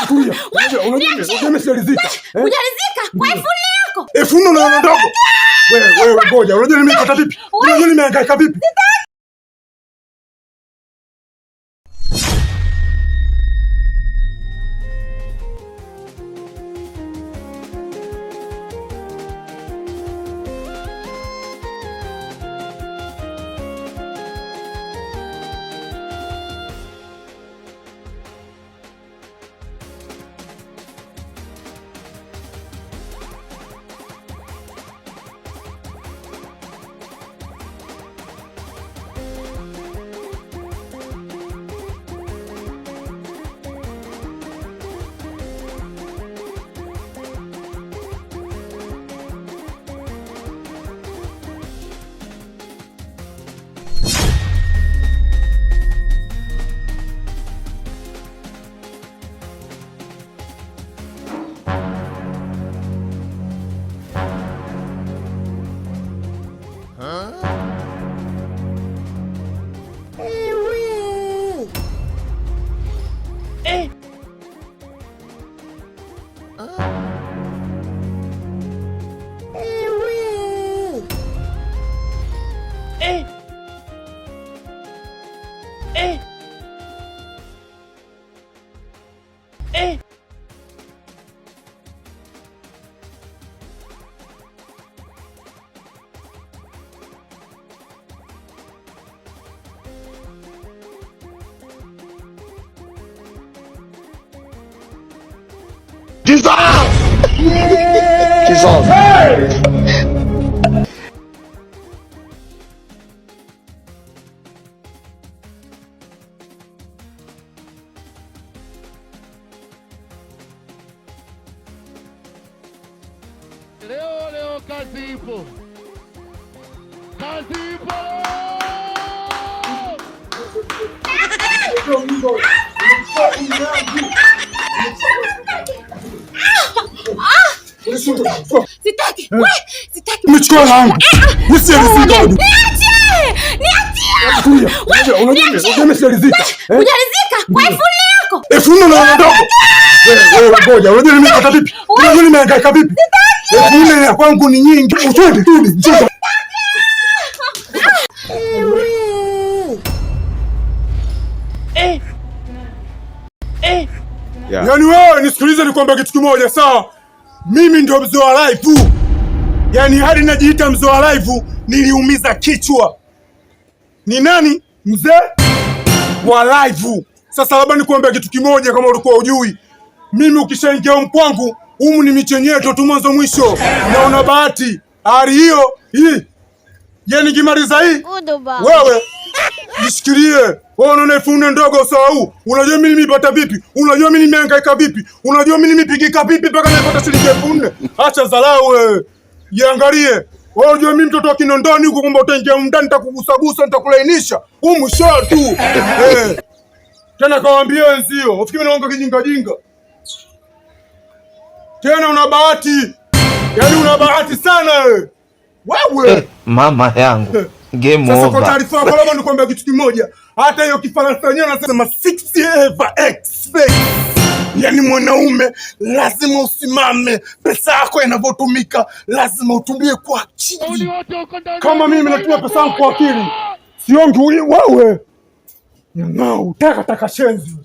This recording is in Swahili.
Tulia. Unajua msializika. Hujalizika? Kwa ifuni yako. Ifuni na ndogo. Wewe ngoja. Unajua nimekata vipi? Unajua nimehangaika vipi? Jesus! Jesus! Leo kazi ipo. Kazi ipo. Sitaki. Sitaki. Umechukua langu. Msializika. Niachie. Unajua msializika. Hujalizika? Kwa ifuni yako. Ifuni na ndogo. Wewe ngoja. Unajua nimekata vipi? Unajua nimehangaika vipi? Ifuni ya kwangu ni nyingi. Twende tuli. Njoo. Yaani wewe nisikilize nikwambia kitu kimoja sawa? Mimi ndio mzee wa live. Yaani hadi najiita mzee wa live niliumiza kichwa. Ni nani? Mzee wa live. Sasa labda nikwambia kitu kimoja kama ulikuwa hujui. Mimi ukishaingia kwangu, humu ni michenyeto tu mwanzo mwisho. Na una bahati. Hali hiyo hii. Yaani kimaliza hii. Wewe jishikilie. Wewe unaona ifune ndogo sawa huu. Unajua mimi nimepata vipi? Unajua mimi nimehangaika vipi? Unajua mimi nimepigika vipi mpaka nimepata shilingi 4000? Acha dharau wewe. Jiangalie. Wewe unajua mimi mtoto wa Kinondoni huko kwamba utaingia ndani nitakugusagusa nitakulainisha. Huu mwisho tu. Tena kawaambie wenzio, ufikiri naonga kijinga jinga. Tena una bahati. Yaani una bahati sana wewe. Wewe mama yangu. Game over. Sasa kwa taarifa yako labda nikwambia kitu kimoja. Hata hiyo Kifaransa yenyewe anasema 6 ever expect. Yaani mwanaume lazima usimame, pesa yako inavyotumika lazima utumie kwa akili. Kama mimi natumia pesa yangu kwa akili. Siongi wewe. Nyang'au, taka shenzi.